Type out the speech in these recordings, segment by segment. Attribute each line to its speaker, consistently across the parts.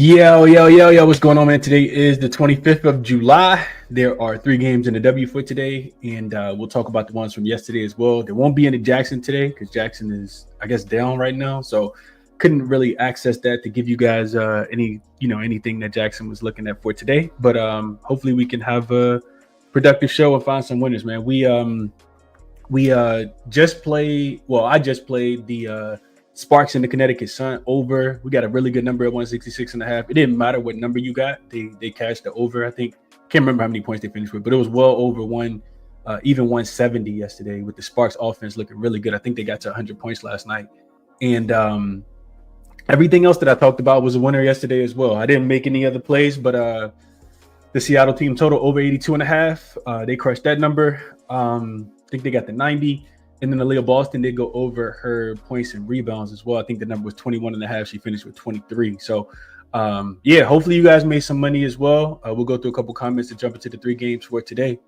Speaker 1: Yo, what's going on, man? Today is the 25th of July. There are 3 games in the W for today, and we'll talk about the ones from yesterday as well. There won't be any Jackson today because Jackson is, I guess, down right now, so couldn't really access that to give you guys anything that Jackson was looking at for today. But hopefully we can have a productive show and find some winners, man. I just played the Sparks in the Connecticut Sun over. We got a really good number at 166.5. It didn't matter what number you got. They cashed the over. I think, can't remember how many points they finished with, but it was well over even 170 yesterday with the Sparks offense looking really good. I think they got to 100 points last night. And everything else that I talked about was a winner yesterday as well. I didn't make any other plays, but the Seattle team total over 82.5. They crushed that number. I think they got the 90. And then Aaliyah Boston did go over her points and rebounds as well. I think the number was 21.5. She finished with 23. So, hopefully you guys made some money as well. We'll go through a couple comments to jump into the 3 games for today.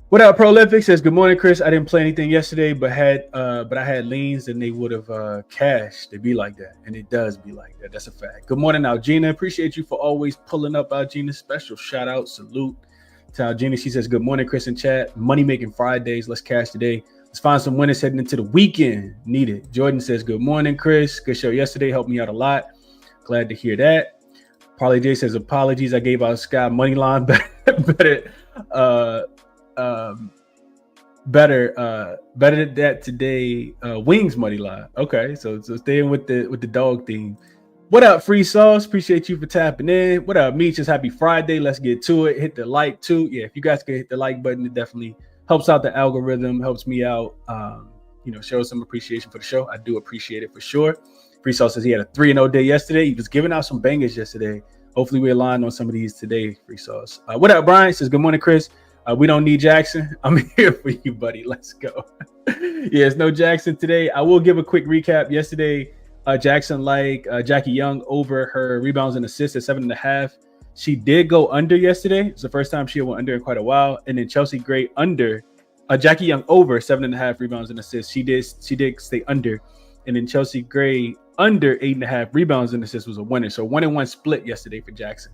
Speaker 1: What up, Prolific says, good morning, Chris. I didn't play anything yesterday, but I had leans and they would have cashed. It'd be like that. And it does be like that. That's a fact. Good morning, Algina. Appreciate you for always pulling up, Algina. Special shout out, salute to Algina. She says, good morning, Chris and chat. Money making Fridays. Let's cash today. Let's find some winners heading into the weekend. Need it. Jordan says, good morning, Chris. Good show yesterday. Helped me out a lot. Glad to hear that. Parlay J says, apologies. I gave out Sky money line better that today. Wings money line. Okay, so staying with the dog theme. What up, Free Sauce? Appreciate you for tapping in. What up, Meech? It's happy Friday. Let's get to it. Hit the like too. Yeah, if you guys can hit the like button, it definitely helps out the algorithm, helps me out, show some appreciation for the show. I do appreciate it for sure. Free Sauce says he had a 3-0 day yesterday. He was giving out some bangers yesterday. Hopefully we align on some of these today, Free Sauce. What up, Brian? Says, good morning, Chris. We don't need Jackson. I'm here for you, buddy. Let's go. It's no Jackson today. I will give a quick recap. Yesterday, Jackson Jackie Young over her rebounds and assists at 7.5. She did go under yesterday. It's the first time she went under in quite a while. And then Chelsea Gray under, Jackie Young over 7.5 rebounds and assists. She did stay under. And then Chelsea Gray under 8.5 rebounds and assists was a winner. So 1-1 split yesterday for Jackson.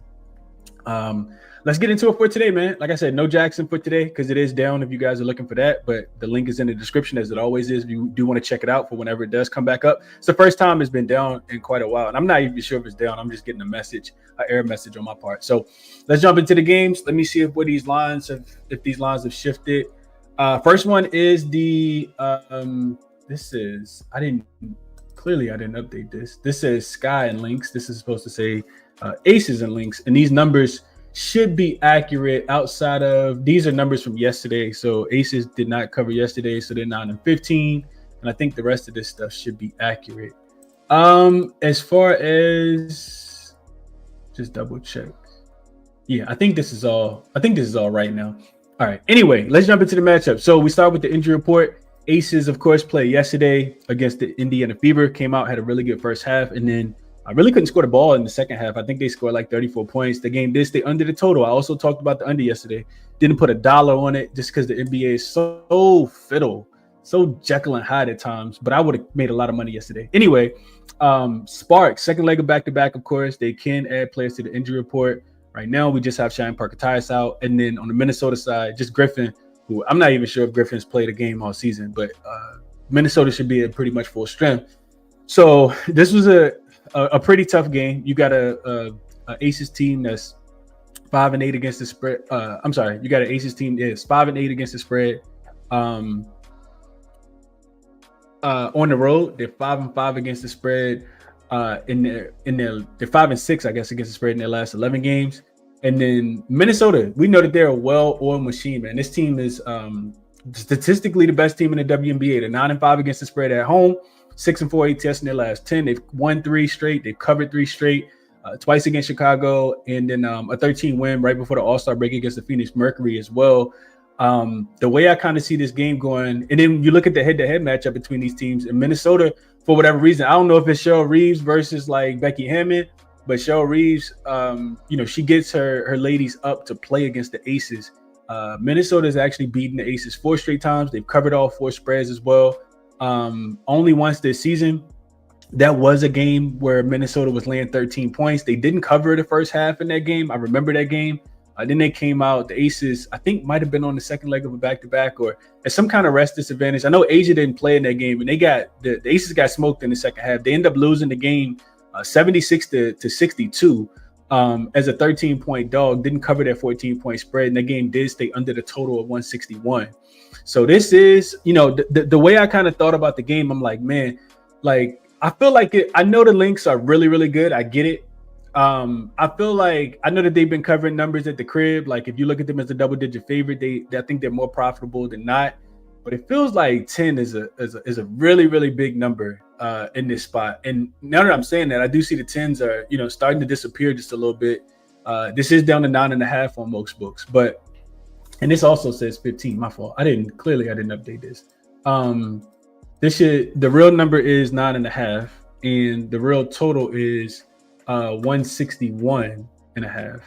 Speaker 1: Let's get into it for today, man. Like I said, no Jackson for today because it is down if you guys are looking for that. But the link is in the description as it always is. If you do want to check it out for whenever it does come back up. It's the first time it's been down in quite a while. And I'm not even sure if it's down. I'm just getting an error message on my part. So let's jump into the games. Let me see if these lines have shifted. First one is I didn't update this. This says Sky and Lynx. This is supposed to say Aces and Lynx. And these numbers should be accurate outside of, these are numbers from yesterday. So Aces did not cover yesterday, so they're 9-15. And I think the rest of this stuff should be accurate. As far as, just double check. Yeah, I think this is all right now. All right. Anyway, let's jump into the matchup. So we start with the injury report. Aces, of course, played yesterday against the Indiana Fever. Came out, had a really good first half, and then I really couldn't score the ball in the second half. I think they scored like 34 points. The game did stay under the total. I also talked about the under yesterday. Didn't put $1 on it just because the NBA is so fiddle, so Jekyll and Hyde at times. But I would have made a lot of money yesterday. Anyway, Sparks, second leg of back-to-back, of course. They can add players to the injury report. Right now, we just have Shine Parker-Tyus out. And then on the Minnesota side, just Griffin, who I'm not even sure if Griffin's played a game all season. But Minnesota should be at pretty much full strength. So this was a pretty tough game. You got a Aces team that's 5-8 against the spread. You got an Aces team that's 5-8 against the spread. On the road, they're 5-5 against the spread. They're 5-6, I guess, against the spread in their last 11 games. And then Minnesota, we know that they're a well-oiled machine, man. This team is statistically the best team in the WNBA. They're 9-5 against the spread at home. 6-4 ATS in their last 10. They've won 3 straight. They've covered 3 straight, twice against Chicago, and then a 13 win right before the All-Star break against the Phoenix Mercury as well. The way I kind of see this game going, and then you look at the head-to-head matchup between these teams. In Minnesota, for whatever reason, I don't know if it's Cheryl Reeves versus like Becky Hammond, but Cheryl Reeves, she gets her ladies up to play against the Aces. Minnesota has actually beaten the Aces 4 straight times. They've covered all 4 spreads as well. Only once this season. That was a game where Minnesota was laying 13 points. They didn't cover the first half in that game. I remember that game. Then they came out. The Aces, I think, might have been on the second leg of a back-to-back or at some kind of rest disadvantage. I know Asia didn't play in that game, and the Aces got smoked in the second half. They ended up losing the game 76 to 62 as a 13-point dog. Didn't cover their 14-point spread, and that game did stay under the total of 161. So this is, the way I kind of thought about the game. I'm like, man, like, I feel like I know the Lynx are really, really good. I get it. I feel like I know that they've been covering numbers at the crib. Like if you look at them as a double-digit favorite, I think they're more profitable than not. But it feels like 10 is a really, really big number in this spot. And now that I'm saying that, I do see the 10s are starting to disappear just a little bit. This is down to 9.5 on most books, and this also says 15. My fault. I didn't update this. The real number is 9.5, and the real total is 161.5.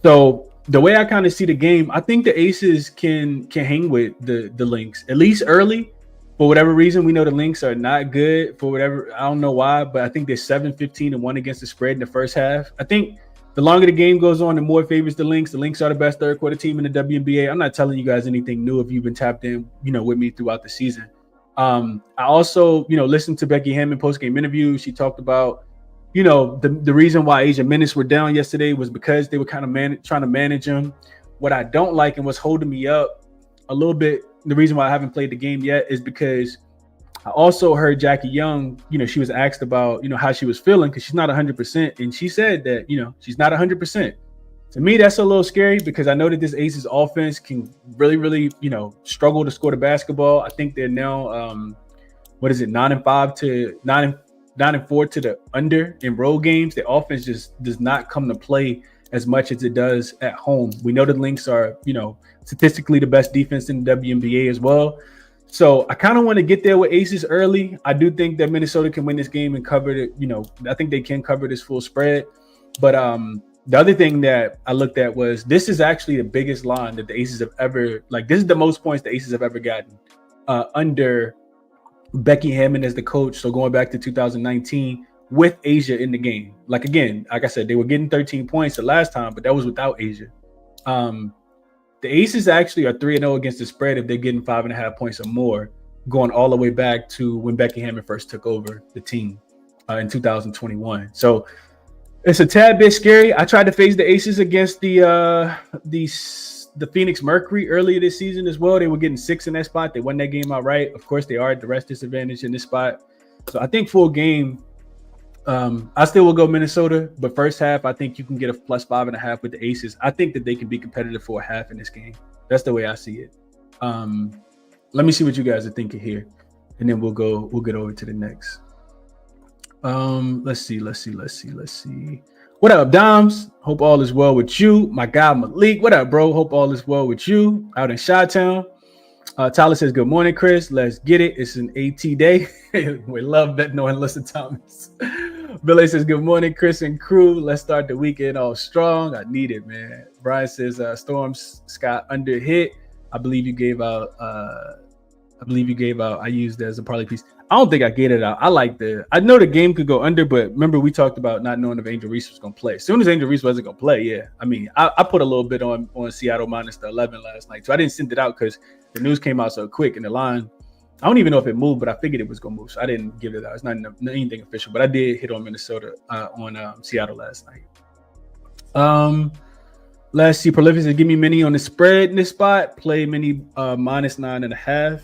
Speaker 1: So the way I kind of see the game, I think the Aces can hang with the Lynx at least early. For whatever reason, we know the Lynx are not good for whatever. I don't know why, but I think they're 7-15-1 against the spread in the first half. I think the longer the game goes on, the more it favors the Lynx. The Lynx are the best third quarter team in the WNBA. I'm not telling you guys anything new if you've been tapped in, with me throughout the season. I also, listened to Becky Hammon post-game interview. She talked about, the reason why Asia minutes were down yesterday was because they were kind of trying to manage them. What I don't like and what's holding me up a little bit, the reason why I haven't played the game yet is because I also heard Jackie Young, she was asked about, how she was feeling because she's not 100%. And she said that, she's not 100%. To me, that's a little scary because I know that this Aces offense can really, really, struggle to score the basketball. I think they're now, 9-4 to the under in road games. The offense just does not come to play as much as it does at home. We know the Lynx are, statistically the best defense in the WNBA as well. So I kind of want to get there with Aces early. I do think that Minnesota can win this game and cover it. I think they can cover this full spread. But the other thing that I looked at was this is actually the biggest line that the Aces have ever, this is the most points the Aces have ever gotten under Becky Hammon as the coach. So going back to 2019 with Asia in the game. Like I said, they were getting 13 points the last time, but that was without Asia. The Aces actually are 3-0 against the spread if they're getting 5.5 points or more, going all the way back to when Becky Hammon first took over the team in 2021. So it's a tad bit scary. I tried to face the Aces against the Phoenix Mercury earlier this season as well. They were getting 6 in that spot. They won that game outright. Of course, they are at the rest disadvantage in this spot. So I think full game, I still will go Minnesota. But first half, I think you can get a plus 5.5 with the Aces. I think that they can be competitive for a half in this game. That's the way I see it. Let me see what you guys are thinking here, and then we'll get over to the next. Let's see. What up, Doms? Hope all is well with you. My guy Malik, what up, bro? Hope all is well with you out in Chi-Town. Tyler says, good morning, Chris. Let's get it. It's an AT day. We love betting on Listen Thomas. Billy says, good morning, Chris and crew. Let's start the weekend all strong. I need it, man. Brian says, Storm Scott under hit. I believe you gave out, I used that as a parlay piece. I don't think I get it out. I know the game could go under, but remember we talked about not knowing if Angel Reese was going to play. As soon as Angel Reese wasn't going to play, yeah. I mean, I put a little bit on Seattle minus the 11 last night. So I didn't send it out because the news came out so quick and the line, I don't even know if it moved, but I figured it was going to move. So I didn't give it out. It's not anything official, but I did hit on Minnesota on Seattle last night. Let's see. Prolific says, give me mini on the spread in this spot. Play mini minus 9.5.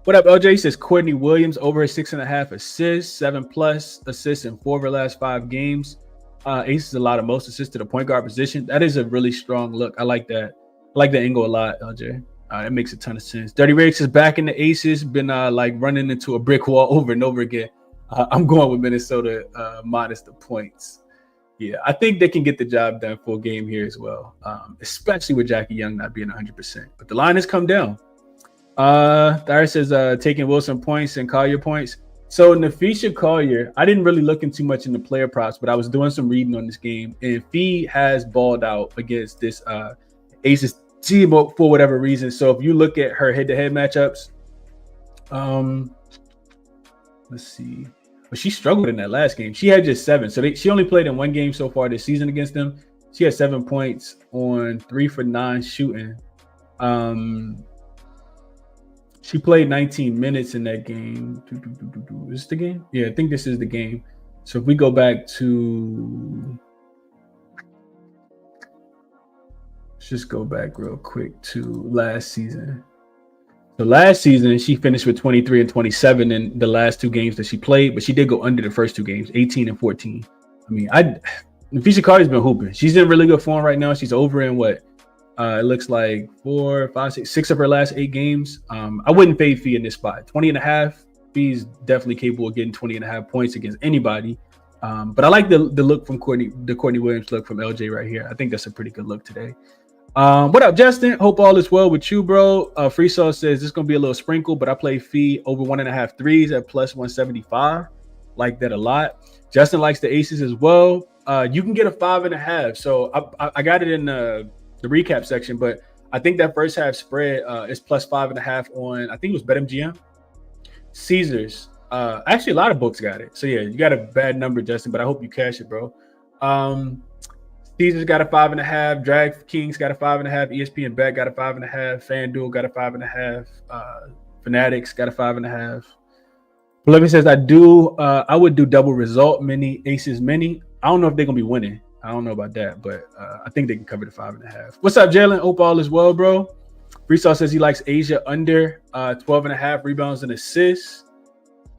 Speaker 1: What up, LJ? He says Courtney Williams over 6.5 assists, 7+ assists in 4 of her last 5 games. Ace is a lot of most assists to the point guard position. That is a really strong look. I like that. I like that angle a lot, LJ. It makes a ton of sense. Dirty Riggs is back in the Aces. Been running into a brick wall over and over again. I'm going with Minnesota minus the points. Yeah, I think they can get the job done full game here as well, especially with Jackie Young not being 100%. But the line has come down. Thyra says taking Wilson points and Collier points. So Nafisha Collier, I didn't really look in too much in the player props, but I was doing some reading on this game, and Fee has balled out against this Aces team for whatever reason. So if you look at her head-to-head matchups, let's see. but she struggled in that last game. She had just 7. So she only played in 1 game so far this season against them. She had 7 points on 3 for 9 shooting. She played 19 minutes in that game. Is this the game? Yeah, I think this is the game. So if we go back to, let's just go back real quick to last season. So last season, she finished with 23 and 27 in the last 2 games that she played, but she did go under the first 2 games, 18 and 14. I mean, Nafisa Carter's been hooping. She's in really good form right now. She's over in what? It looks like 4, 5, 6 of her last 8 games. I wouldn't fade Fee in this spot. 20 and a half. Fee's definitely capable of getting 20 and a half points against anybody. But I like the look from Courtney Williams look from LJ right here. I think that's a pretty good look today. What up, Justin? Hope all is well with you, bro. Free Sauce says this is gonna be a little sprinkle, but I play Fee over 1.5 threes at plus 175. Like that a lot. Justin likes the aces as well. You can get a 5.5. So I got it in the recap section, but I think that first half spread is plus 5.5 on, I think it was BetMGM. Caesars. Actually, a lot of books got it. So yeah, you got a bad number, Justin, but I hope you cash it, bro. Caesars got a 5.5. Drag Kings got a 5.5. ESPN Bet got a 5.5. FanDuel got a 5.5. Fanatics got a 5.5. Olivia says I would do double result mini aces mini. I don't know if they're gonna be winning. I don't know about that, but I think they can cover the 5.5. What's up, Jalen? Hope all is well, bro. Freestyle says he likes Asia under 12.5 rebounds and assists.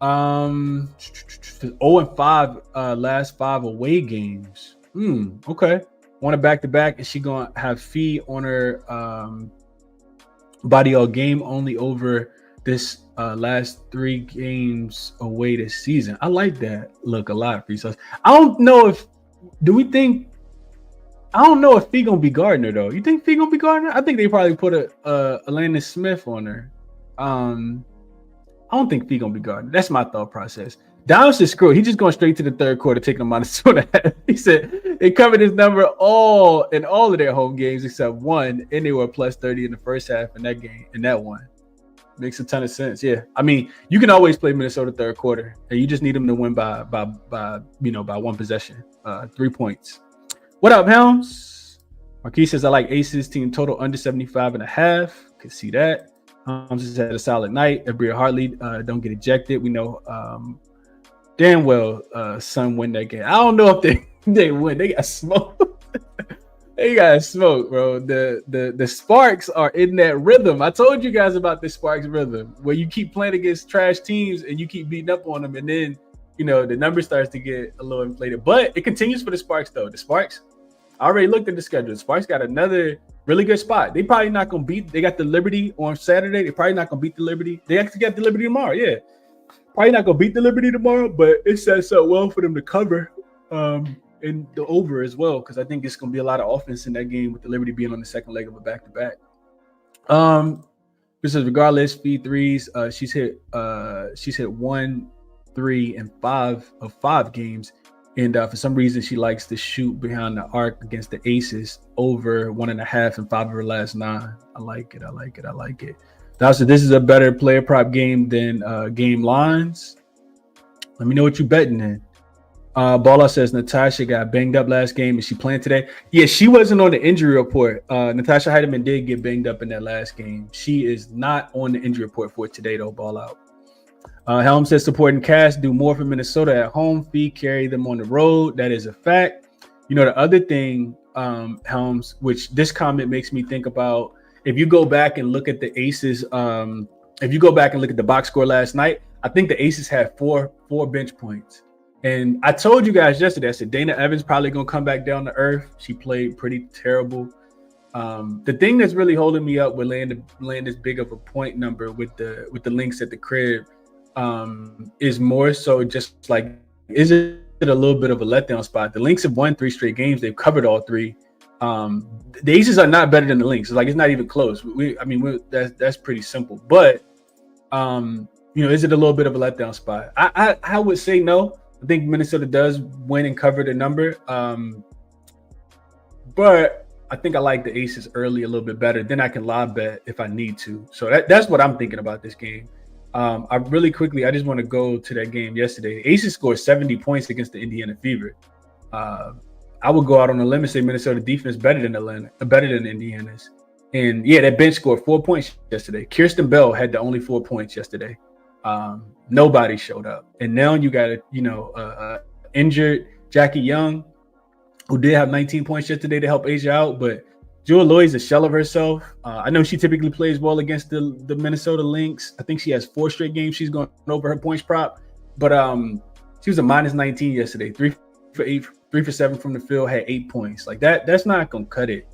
Speaker 1: 0-5 last 5 away games. Okay. Want a back-to-back, and she gonna have Fee on her body all game only over this last 3 games away this season. I like that look a lot, Freestyle. I don't know if Fee gonna be Gardner though. You think Fee gonna be Gardner? I think they probably put a Alanis Smith on her. I don't think Fee gonna be Gardner. That's my thought process. Downs is screwed. He's just going straight to the third quarter, taking them minus 2.5. He said they covered his number in all of their home games except 1, and they were plus 30 in the first half in that game. In that one, makes a ton of sense. Yeah, I mean, you can always play Minnesota third quarter, and you just need them to win by 1 possession, 3 points. What up, Helms? Marquis says I like Aces team total under 75.5. Can see that. Helms has had a solid night. Abria Hartley don't get ejected. We know. Damn well, Sun win that game. I don't know if they win. They got smoked. They got smoked, bro. The Sparks are in that rhythm. I told you guys about the Sparks rhythm, where you keep playing against trash teams and you keep beating up on them, and then the number starts to get a little inflated. But it continues for the Sparks, though. The Sparks, I already looked at the schedule. The Sparks got another really good spot. They probably not gonna beat. They got the Liberty on Saturday. They probably not gonna beat the Liberty. They actually got the Liberty tomorrow. Yeah. Probably not gonna beat the Liberty tomorrow, but it sets up well for them to cover in the over as well, because I think it's gonna be a lot of offense in that game with the Liberty being on the second leg of a back-to-back. This is regardless, Fee threes. She's hit 1, 3, and 5 of 5 games, and for some reason she likes to shoot behind the arc against the Aces over 1.5 and 5 of her last 9. I like it. So this is a better player prop game than game lines. Let me know what you're betting in. Balla says Natasha got banged up last game. Is she playing today? Yeah, she wasn't on the injury report. Natasha Heidemann did get banged up in that last game. She is not on the injury report for today, though. Ball out. Helm says supporting Cass, do more for Minnesota at home. Fee carry them on the road. That is a fact. The other thing, Helms, which this comment makes me think about, if you go back and look at the Aces, if you go back and look at the box score last night, I think the Aces had four bench points. And I told you guys yesterday, I said Dana Evans probably going to come back down to earth. She played pretty terrible. The thing that's really holding me up with laying this big of a point number with the Lynx at the crib is more so just like, is it a little bit of a letdown spot? The Lynx have won 3 straight games. They've covered all 3. The Aces are not better than the Lynx. It's not even close. That's pretty simple. But is it a little bit of a letdown spot? I would say no. I think Minnesota does win and cover the number. But I think I like the Aces early a little bit better. Then I can live bet if I need to. So that's what I'm thinking about this game. I really quickly, I just want to go to that game yesterday. Aces scored 70 points against the Indiana Fever. I would go out on a limb and say Minnesota defense better than Indiana's. And yeah, that bench scored 4 points yesterday. Kirsten Bell had the only 4 points yesterday. Nobody showed up. And now you got injured Jackie Young, who did have 19 points yesterday to help Asia out, but Jewel Loyd's a shell of herself. I know she typically plays well against the Minnesota Lynx. I think she has 4 straight games she's going over her points prop, but she was a minus 19 yesterday. 3 for 8, 3 for 7 from the field, had 8 points. Like that's not gonna cut it.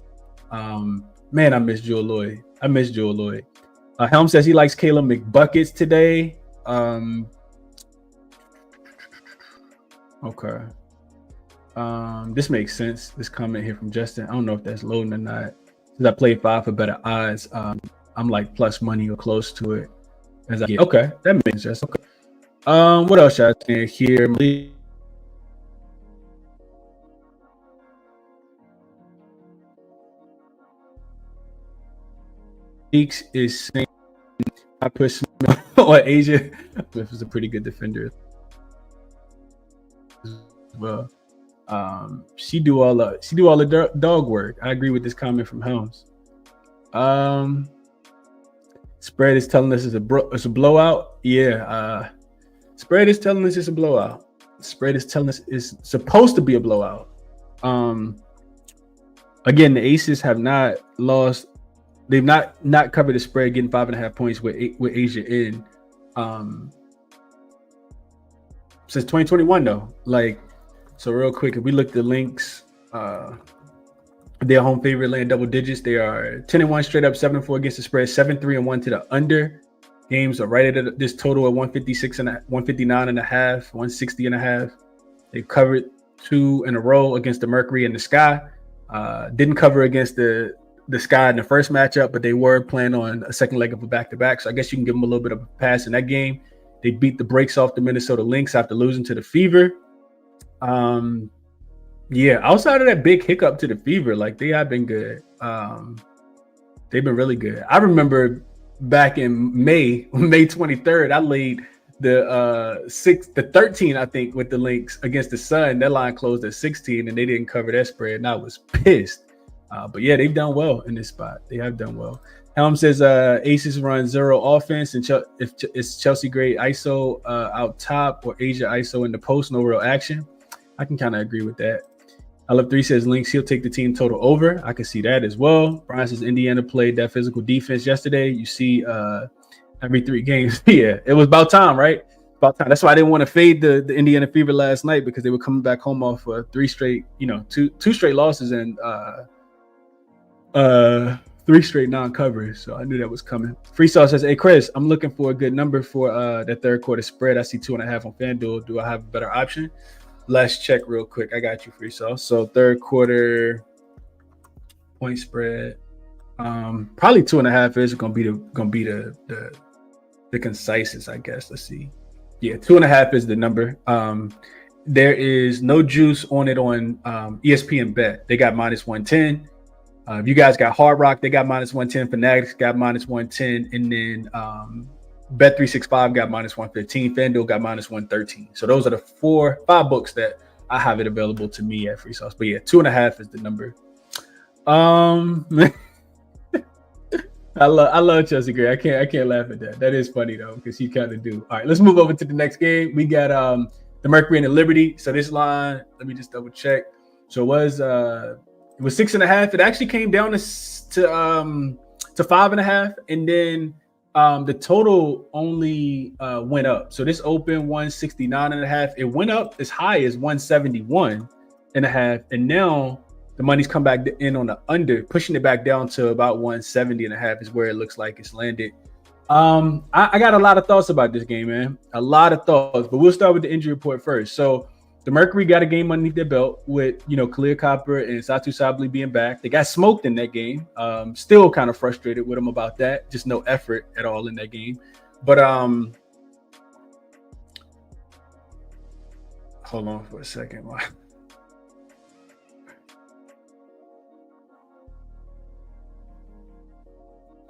Speaker 1: Man, I miss Jewel Loyd. Helm says he likes Kayla McBuckets today. Okay. This makes sense. This comment here from Justin. I don't know if that's loading or not. Since I played 5 for better odds, I'm like plus money or close to it. As I get. Okay, that makes sense. Okay. What else should I say here? Leaks is saying I put Smith on Asia. Smith is a pretty good defender as well. She do all the dog work. I agree with this comment from Helms. Spread is telling us it's a blowout. Yeah. Spread is telling us it's a blowout. Spread is telling us it's supposed to be a blowout. Again, the Aces have not lost. They've not covered the spread, getting 5.5 points with Asia in since 2021 though. Like, so real quick, if we look at the Lynx, their home favorite laying double digits. They are 10-1 straight up, 7-4 against the spread, 7-3-1 to the under. Games are right at this total at 156 and 159 and a half, 160 and a half. They've covered 2 in a row against the Mercury and the Sky. Didn't cover against the Sky in the first matchup, but they were planning on a second leg of a back-to-back. So I guess you can give them a little bit of a pass in that game. They beat the brakes off the Minnesota Lynx after losing to the Fever. Yeah, outside of that big hiccup to the Fever, like they have been good. They've been really good. I remember back in May 23rd, I laid the 13, I think, with the Lynx against the Sun. That line closed at 16, and they didn't cover that spread, and I was pissed. But yeah, they've done well in this spot. They have done well. Helm says Aces run 0 offense, and if it's Chelsea Gray ISO out top or Asia ISO in the post, no real action. I can kind of agree with that. I Love 3 says Lynx, he'll take the team total over. I can see that as well. Brian says Indiana played that physical defense yesterday. You see every 3 games. Yeah, it was about time, right? About time. That's why I didn't want to fade the Indiana Fever last night, because they were coming back home off 3 straight, two straight losses and 3 straight non-covers. So I knew that was coming. Freestyle says, hey, Chris, I'm looking for a good number for that third quarter spread. I see 2.5 on FanDuel. Do I have a better option? Let's check real quick. I got you, Freestyle. So third quarter point spread. Probably 2.5 is gonna be the concisest, I guess. Let's see. Yeah, 2.5 is the number. There is no juice on it on ESPN Bet. They got minus 110. If you guys got Hard Rock, they got minus 110. Fanatics got minus 110, and then Bet365 got minus 115. FanDuel got minus 113. So those are the 5 books that I have it available to me at Free Sauce. But yeah, 2.5 is the number. I love Chelsea Gray. I can't laugh at that. That is funny though, because he kind of do. All right, let's move over to the next game. We got the Mercury and the Liberty. So this line, let me just double check. So it was 6.5. It actually came down to 5.5, and then the total only went up. So this opened 169.5. It went up as high as 171.5, and now the money's come back in on the under, pushing it back down to about 170.5 is where it looks like it's landed. I got a lot of thoughts about this game, man. A lot of thoughts, but we'll start with the injury report first. So the Mercury got a game underneath their belt with, Khalil Copper and Satu Sabli being back. They got smoked in that game. Still kind of frustrated with them about that. Just no effort at all in that game. But hold on for a second.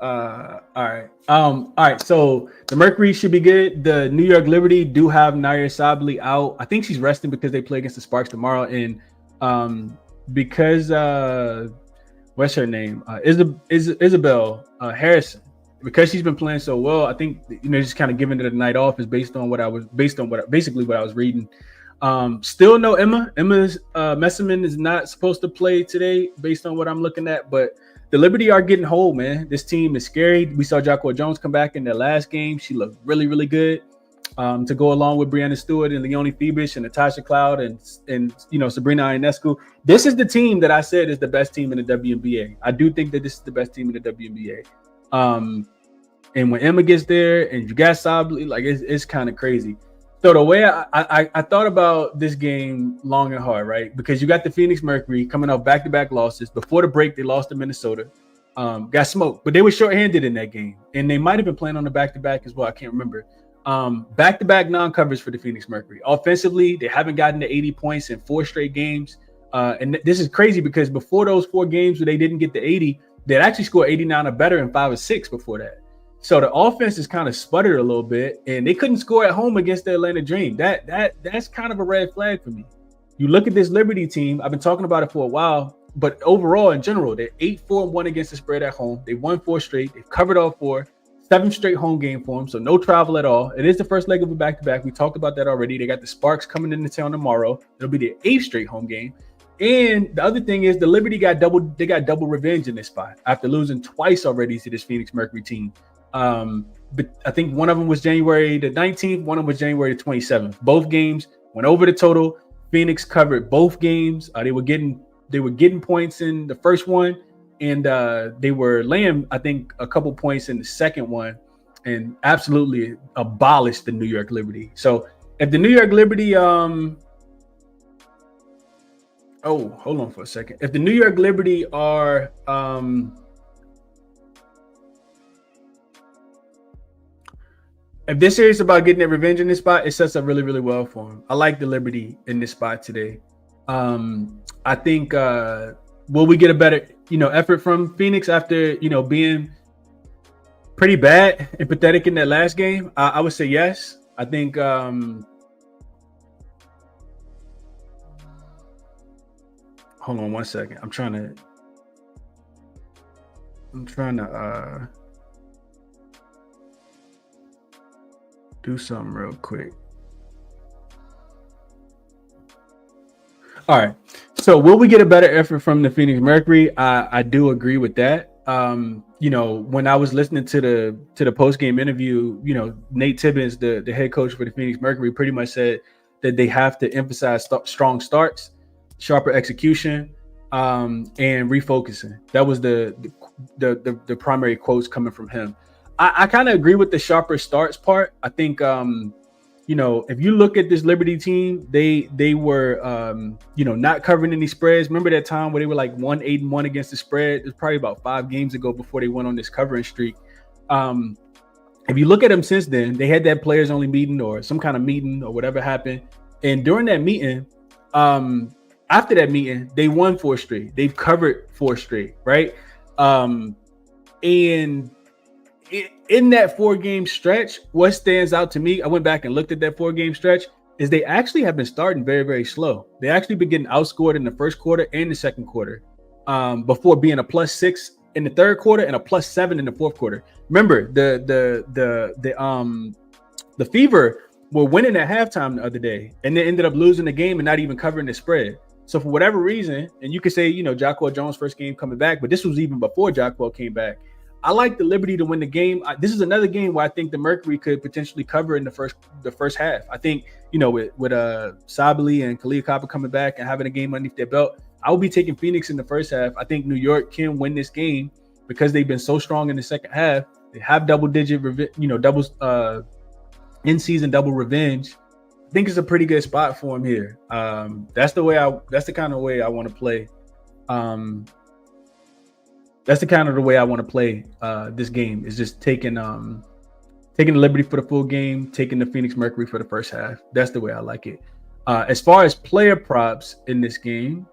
Speaker 1: All right. All right. So the Mercury should be good. The New York Liberty do have Nair Sabli out. I think she's resting because they play against the Sparks tomorrow. And because what's her name? Isabel Harrison. Because she's been playing so well, I think just kind of giving it a night off is based on what I was reading. Still no Emma. Emma's Messerman is not supposed to play today, based on what I'm looking at. But the Liberty are getting whole, man. This team is scary. We saw Jacqueline Jones come back in their last game. She looked really, really good. To go along with Brianna Stewart and Leonie Phoebus and Natasha Cloud and Sabrina Ionescu. This is the team that I said is the best team in the WNBA. I do think that this is the best team in the WNBA. And when Emma gets there and you got Sabli, like it's kind of crazy. So the way I thought about this game long and hard, right? Because you got the Phoenix Mercury coming off back-to-back losses. Before the break, they lost to Minnesota. Got smoked, but they were shorthanded in that game. And they might have been playing on the back-to-back as well. I can't remember. Back-to-back non-coverage for the Phoenix Mercury. Offensively, they haven't gotten to 80 points in 4 straight games. And this is crazy because before those 4 games where they didn't get to 80, they'd actually scored 89 or better in 5 or 6 before that. So the offense is kind of sputtered a little bit, and they couldn't score at home against the Atlanta Dream. That's kind of a red flag for me. You look at this Liberty team, I've been talking about it for a while, but overall, in general, they're 8-4-1 against the spread at home. They won 4 straight. They've covered all 4. 7 straight home game for them, so no travel at all. It is the first leg of a back-to-back. We talked about that already. They got the Sparks coming into town tomorrow. It'll be their 8th straight home game. And the other thing is the Liberty got double revenge in this spot after losing twice already to this Phoenix Mercury team. But I think one of them was January the 19th, one of them was January the 27th. Both games went over the total. Phoenix covered both games. They were getting points in the first one, and they were laying, I think, a couple points in the second one, and absolutely abolished the New York Liberty. So if the New York Liberty hold on for a second. If the New York Liberty are if they're serious about getting their revenge in this spot, it sets up really, really well for them. I like the Liberty in this spot today. I think will we get a better, effort from Phoenix after, being pretty bad and pathetic in that last game? I would say yes. I think hold on one second. I'm trying to do something real quick. All right. So will we get a better effort from the Phoenix Mercury? I do agree with that. When I was listening to the post-game interview, Nate Tibbins, the head coach for the Phoenix Mercury, pretty much said that they have to emphasize strong starts, sharper execution, and refocusing. That was the primary quotes coming from him. I kind of agree with the sharper starts part. I think, if you look at this Liberty team, they were, not covering any spreads. Remember that time where they were like 1-8-1 against the spread? It was probably about 5 games ago before they went on this covering streak. If you look at them since then, they had that players only meeting or some kind of meeting or whatever happened. And during that meeting, after that meeting, they won 4 straight. They've covered 4 straight, right? And in that 4-game stretch, what stands out to me, I went back and looked at that 4-game stretch, is they actually have been starting very, very slow. They actually been getting outscored in the first quarter and the second quarter, before being a +6 in the third quarter and a +7 in the fourth quarter. Remember, the Fever were winning at halftime the other day, and they ended up losing the game and not even covering the spread. So for whatever reason, and you could say, Jacqueline Jones' first game coming back, but this was even before Jacqueline came back. I like the Liberty to win the game. This is another game where I think the Mercury could potentially cover in the first half. I think, with Sabali and Kalia Copper coming back and having a game underneath their belt, I will be taking Phoenix in the first half. I think New York can win this game because they've been so strong in the second half. They have double-digit, in-season double revenge. I think it's a pretty good spot for them here. That's the kind of way I want to play. That's the kind of the way I want to play this game, is just taking the Liberty for the full game, taking the Phoenix Mercury for the first half. That's the way I like it. As far as player props in this game,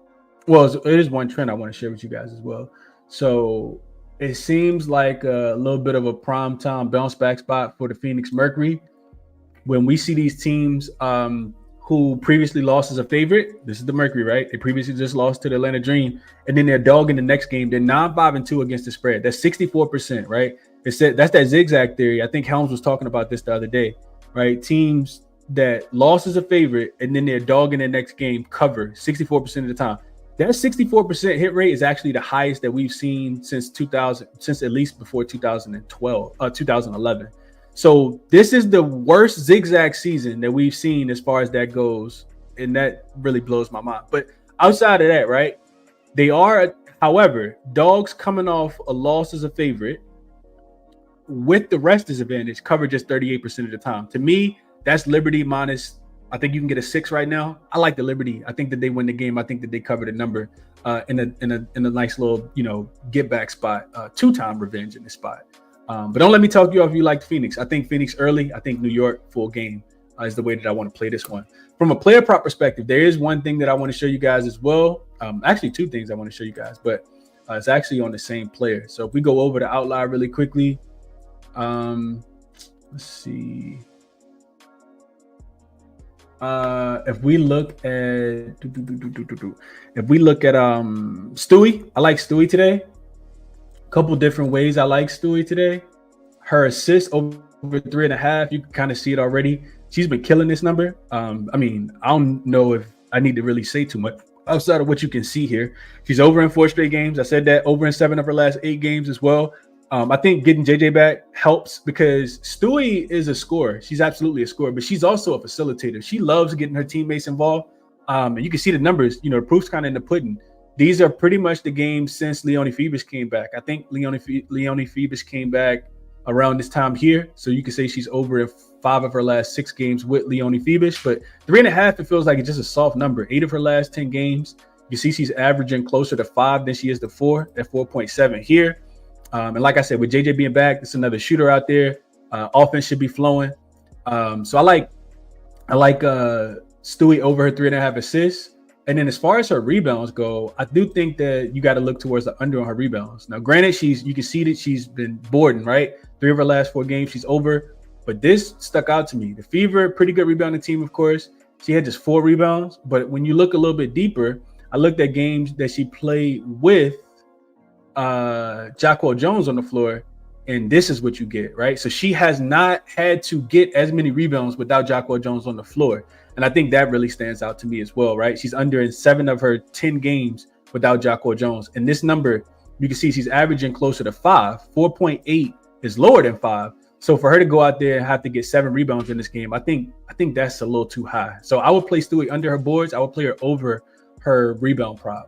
Speaker 1: well, it is one trend I want to share with you guys as well. So it seems like a little bit of a primetime bounce back spot for the Phoenix Mercury. When we see these teams who previously lost as a favorite, this is the Mercury, right? They previously just lost to the Atlanta Dream, and then they're dogging the next game. They're 9-5-2 against the spread. That's 64%, right? It said that's that zigzag theory. I think Helms was talking about this the other day, right? Teams that lost as a favorite and then they're dogging their next game cover 64% of the time. That 64% hit rate is actually the highest that we've seen since at least before 2011. So this is the worst zigzag season that we've seen as far as that goes, and that really blows my mind. But outside of that, right, they are, however, dogs coming off a loss as a favorite with the rest disadvantage cover just 38% of the time. To me, that's Liberty minus, I think you can get a 6 right now. I like the Liberty. I think that they win the game. I think that they cover the number in a nice little, get back spot, 2-time revenge in this spot. But don't let me talk you off if you like Phoenix. I think Phoenix early. I think New York full game is the way that I want to play this one. From a player prop perspective, there is one thing that I want to show you guys as well. Actually, 2 things I want to show you guys, but it's actually on the same player. So if we go over the outlier really quickly, let's see. If we look at Stewie, I like Stewie today. A couple different ways I like Stewie today. Her assist over 3.5, you can kind of see it already. She's been killing this number. I don't know if I need to really say too much outside of what you can see here. She's over in 4 straight games. I said that, over in 7 of her last 8 games as well. I think getting JJ back helps because Stewie is a scorer. She's absolutely a scorer, but she's also a facilitator. She loves getting her teammates involved. And you can see the numbers, the proof's kind of in the pudding. These are pretty much the games since Leonie Phoebus came back. I think Leonie Phoebus came back around this time here. So you can say she's over in 5 of her last 6 games with Leonie Phoebus, but 3.5, it feels like it's just a soft number. 8 of her last 10 games. You see she's averaging closer to 5 than she is to 4 at 4.7 here. And like I said, with JJ being back, it's another shooter out there. Offense should be flowing. So I like Stewie over her 3.5 assists. And then as far as her rebounds go, I do think that you got to look towards the under on her rebounds. Now, granted, you can see that she's been boarding, right? 3 of her last 4 games, she's over. But this stuck out to me. The Fever, pretty good rebounding team, of course. She had just 4 rebounds. But when you look a little bit deeper, I looked at games that she played with Jacquel Jones on the floor, and this is what you get, right? So she has not had to get as many rebounds without Jacquel Jones on the floor, and I think that really stands out to me as well, right? She's under in 7 of her 10 games without Jacquel Jones, and this number, you can see she's averaging closer to 5. 4.8 is lower than 5. So for her to go out there and have to get 7 rebounds in this game, I think that's a little too high. So I would play Stewie under her boards. I would play her over her rebound prop.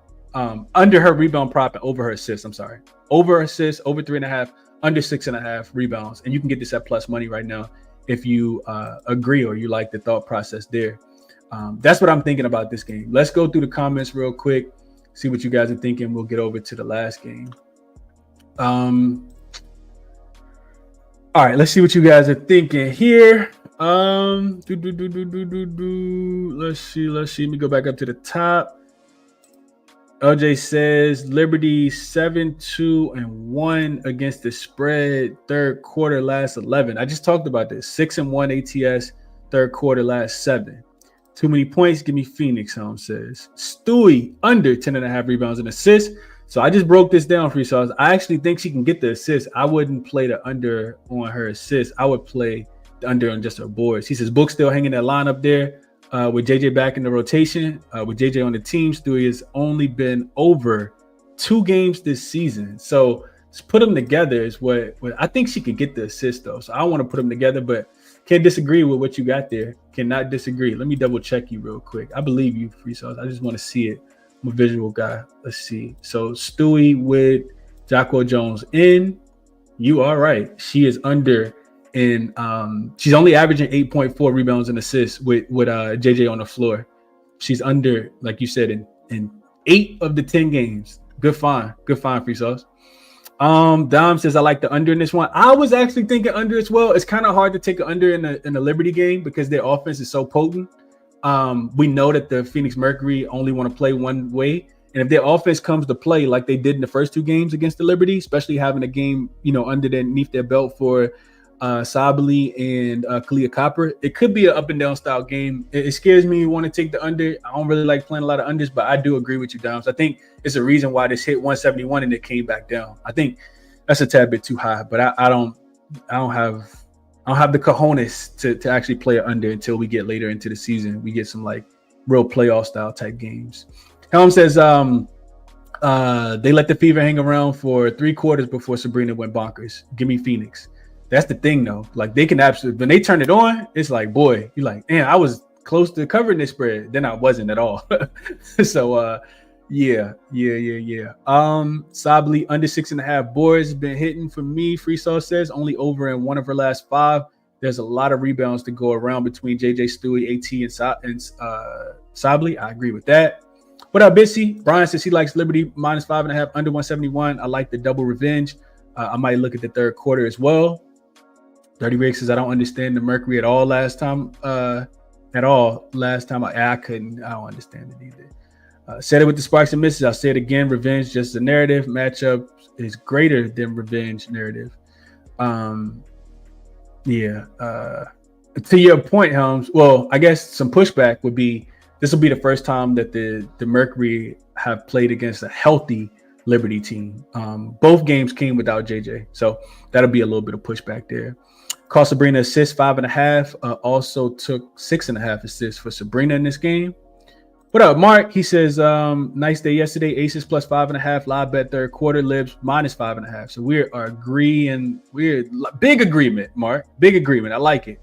Speaker 1: Under her rebound prop and over her assists. I'm sorry. Over assists, over 3.5, under 6.5 rebounds. And you can get this at plus money right now if you agree or you like the thought process there. That's what I'm thinking about this game. Let's go through the comments real quick, see what you guys are thinking. We'll get over to the last game. All right, let's see what you guys are thinking here. Let's see. Let me go back up to the top. LJ says Liberty 7-2-1 against the spread, third quarter last 11. I just talked about this. 6-1 ATS, third quarter last 7. Too many points. Give me Phoenix, Holmes says. Stewie under 10.5 rebounds and assists. So I just broke this down for you. So I actually think she can get the assist. I wouldn't play the under on her assist. I would play the under on just her boards. He says Book still hanging that line up there. With JJ back in the rotation, with JJ on the team, Stewie has only been over 2 games this season. So to put them together is what I think she could get the assist though. So I want to put them together, but can't disagree with what you got there. Cannot disagree. Let me double check you real quick. I believe you, Free Sauce. I just want to see it. I'm a visual guy. Let's see. So Stewie with Jacquel Jones in. You are right. She is under. And she's only averaging 8.4 rebounds and assists with JJ on the floor. She's under, like you said, in 8 of the 10 games. Good find, Free Sauce. Dom says I like the under in this one. I was actually thinking under as well. It's kind of hard to take an under in the Liberty game because their offense is so potent. We know that the Phoenix Mercury only want to play one way, And if their offense comes to play like they did in the first 2 games against the Liberty, especially having a game, underneath their belt for Sabali and Kalia Copper, it could be an up and down style game. It scares me. You want to take the under. I don't really like playing a lot of unders, but I do agree with you, Doms. I think it's a reason why this hit 171 and it came back down. I think that's a tad bit too high, but I don't have the cojones to actually play it under until we get later into the season. We get some like real playoff style type games. Helm says they let the fever hang around for 3 quarters before Sabrina went bonkers. Give me Phoenix. That's the thing though. Like they can absolutely, when they turn it on, it's like, boy, you're like, man, I was close to covering this spread. Then I wasn't at all. So yeah. Sabali under 6.5 boards has been hitting for me. Free Sauce says only over in 1 of her last 5. There's a lot of rebounds to go around between JJ, Stewie, AT, and Sabali. I agree with that. What up, Bitsy? Brian says he likes Liberty minus 5.5 under 171. I like the double revenge. I might look at the third quarter as well. Dirty Rick says I don't understand the Mercury at all last time. I couldn't. I don't understand it either. Said it with the sparks and misses. I'll say it again. Revenge, just the narrative. Matchup is greater than revenge narrative. To your point, Helms. Well, I guess some pushback would be this will be the first time that the Mercury have played against a healthy Liberty team. Both games came without JJ, so that'll be a little bit of pushback there. Call Sabrina assists 5.5. Also took 6.5 assists for Sabrina in this game. What up, Mark? He says, nice day yesterday. Aces plus 5.5. Live bet third quarter. Libs minus 5.5. So we are agreeing. We're big agreement, Mark. Big agreement. I like it.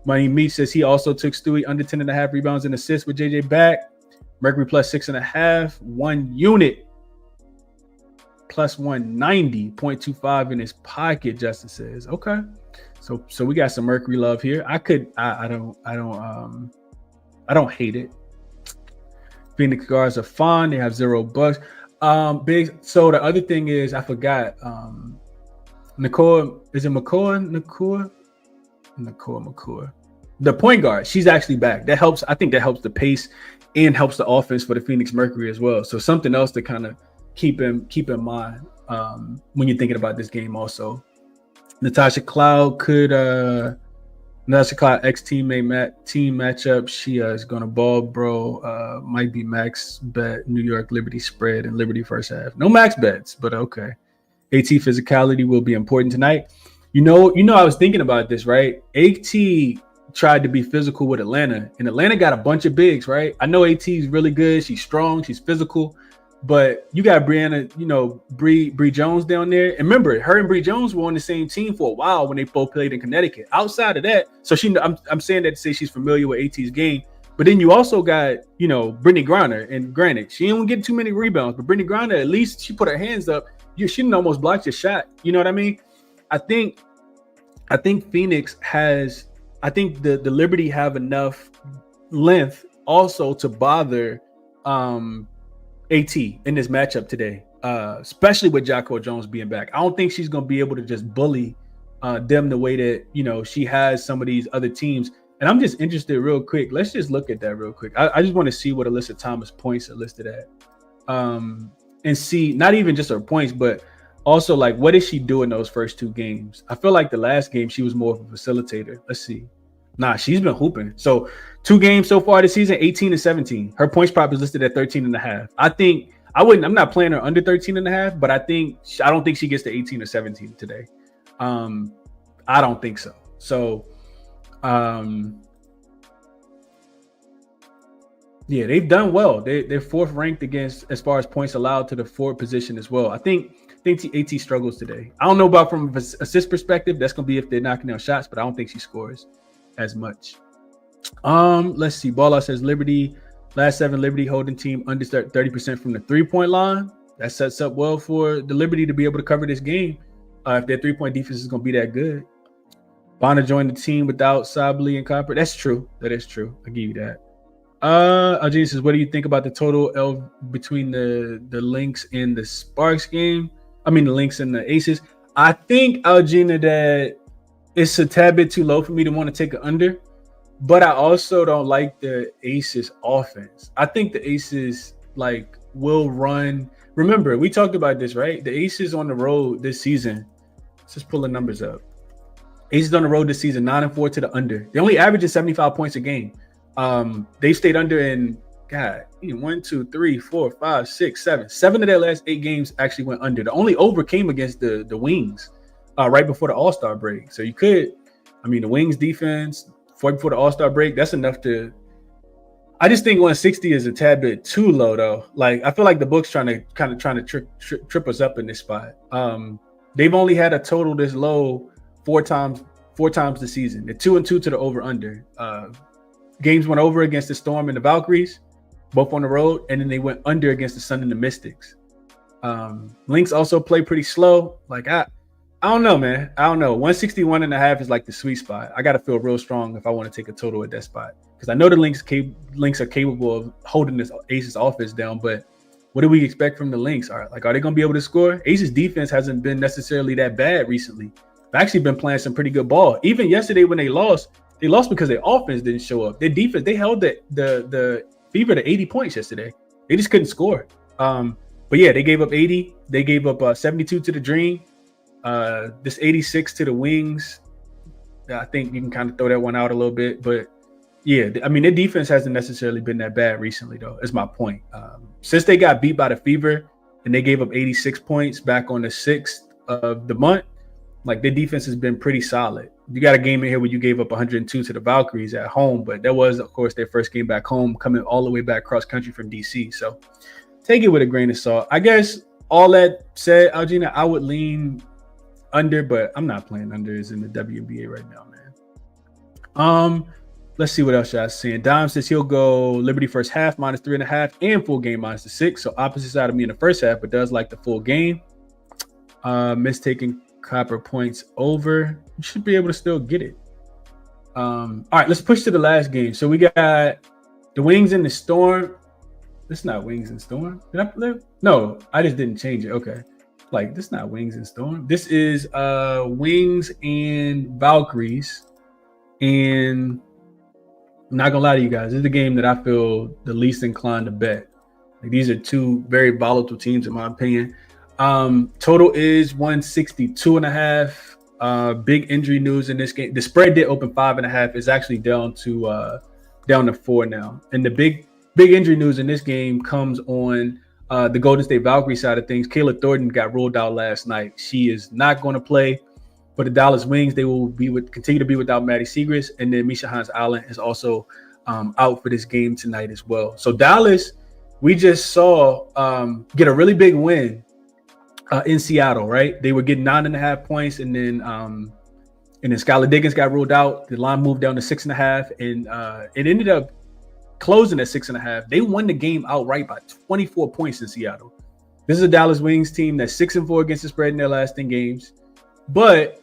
Speaker 1: Money Meat says he also took Stewie under 10.5 rebounds and assists with JJ back. Mercury plus 6.5. 1 unit plus 190.25 in his pocket. Justin says, okay. So we got some Mercury love here. I don't hate it. Phoenix guards are fun. They have $0. Big. So the other thing is I forgot. Nakua, is it Nakua? Nakua. The point guard, she's actually back. That helps. I think that helps the pace and helps the offense for the Phoenix Mercury as well. So something else to kind of keep in mind when you're thinking about this game also. Natasha Cloud Natasha Cloud ex teammate team matchup. She is gonna ball, bro. Might be max bet New York Liberty spread and Liberty first half. No max bets, but okay. AT physicality will be important tonight. You know, I was thinking about this, right? AT tried to be physical with Atlanta, and Atlanta got a bunch of bigs, right? I know AT is really good. She's strong. She's physical. But you got Brianna, Bree Jones down there. And remember, her and Bree Jones were on the same team for a while when they both played in Connecticut. Outside of that, so I'm saying that to say she's familiar with AT's game. But then you also got, Brittany Griner. And granted, she don't get too many rebounds, but Brittany Griner, at least she put her hands up. She didn't almost block your shot. You know what I mean? I think Phoenix has, the Liberty have enough length also to bother AT in this matchup today, especially with Jacko Jones being back. I don't think she's going to be able to just bully them the way that, she has some of these other teams. And I'm just interested real quick. Let's just look at that real quick. I just want to see what Alyssa Thomas points are listed at and see not even just her points, but also like what did she do in those first 2 games? I feel like the last game she was more of a facilitator. Let's see. Nah, she's been hooping. So 2 games so far this season, 18 and 17. Her points prop is listed at 13.5. I'm not playing her under 13.5, but I don't think she gets to 18 or 17 today. I don't think so. So they've done well. They're 4th ranked against as far as points allowed to the forward position as well. I think AT struggles today. I don't know about from an assist perspective. That's going to be if they're knocking down shots, but I don't think she scores as much. Let's see. Balla says Liberty, last 7 Liberty holding team under 30% from the 3-point line. That sets up well for the Liberty to be able to cover this game. If their 3-point defense is going to be that good. Bonner joined the team without Sabali and Copper. That's true. That is true. I give you that. Algina says, what do you think about the total L between the Lynx and the Sparks game? I mean, the Lynx and the Aces. I think, Algina, that it's a tad bit too low for me to want to take an under, but I also don't like the Aces offense. I think the Aces, like, will run. Remember, we talked about this, right? The Aces on the road this season. Let's just pull the numbers up. Aces on the road this season, 9-4 to the under. They only average 75 points a game. They stayed under in 1, 2, 3, 4, 5, 6, 7. 7 of their last 8 games actually went under. The only over came against the Wings right before the All-Star break. So the Wings defense before the All-Star break, that's enough to. I just think 160 is a tad bit too low, though. Like, I feel like the book's trying to trip us up in this spot. They've only had a total this low four times this season. They're 2-2 to the over/under. Games went over against the Storm and the Valkyries, both on the road, and then they went under against the Sun and the Mystics. Lynx also play pretty slow. Like, I don't know, man. I don't know. 161.5 is like the sweet spot. I got to feel real strong if I want to take a total at that spot, because I know the Lynx are capable of holding this Aces offense down. But what do we expect from the Lynx? Are they going to be able to score? Aces defense hasn't been necessarily that bad recently. They've actually been playing some pretty good ball. Even yesterday when they lost because their offense didn't show up. Their defense, they held the Fever to 80 points yesterday. They just couldn't score. But yeah, they gave up 80. They gave up 72 to the Dream. This 86 to the Wings. I think you can kind of throw that one out a little bit. But yeah, their defense hasn't necessarily been that bad recently, though, is my point. Since they got beat by the Fever and they gave up 86 points back on the 6th of the month, like, their defense has been pretty solid. You got a game in here where you gave up 102 to the Valkyries at home, but that was, of course, their first game back home, coming all the way back cross country from DC. So take it with a grain of salt. I guess all that said, Algina, I would lean under, but I'm not playing unders in the WNBA right now, man. Let's see what else y'all seeing. Dime says he'll go Liberty first half -3.5 and full game -6. So opposite side of me in the first half, but does like the full game. Mistaking Copper points over. You should be able to still get it. All right, let's push to the last game. So we got the Wings and the Storm. This is not Wings and Storm. Did I play? No, I just didn't change it. Okay. Like, this is not Wings and Storm. This is Wings and Valkyries. And I'm not gonna lie to you guys, this is the game that I feel the least inclined to bet. Like, these are two very volatile teams, in my opinion. Total is 162.5. Big injury news in this game. The spread did open 5.5. It's actually down to 4 now. And the big injury news in this game comes on the Golden State Valkyrie side of things. Kayla Thornton got ruled out last night. She is not going to play for the Dallas Wings. They will continue to be without Maddie Siegrist, and then Misha Hans-Allen is also out for this game tonight as well. So Dallas, we just saw get a really big win in Seattle, right? They were getting 9.5 points, and then Skylar Diggins got ruled out. The line moved down to 6.5, and it ended up closing at 6.5. They won the game outright by 24 points in Seattle. This is a Dallas Wings team that's 6-4 against the spread in their last 10 games. But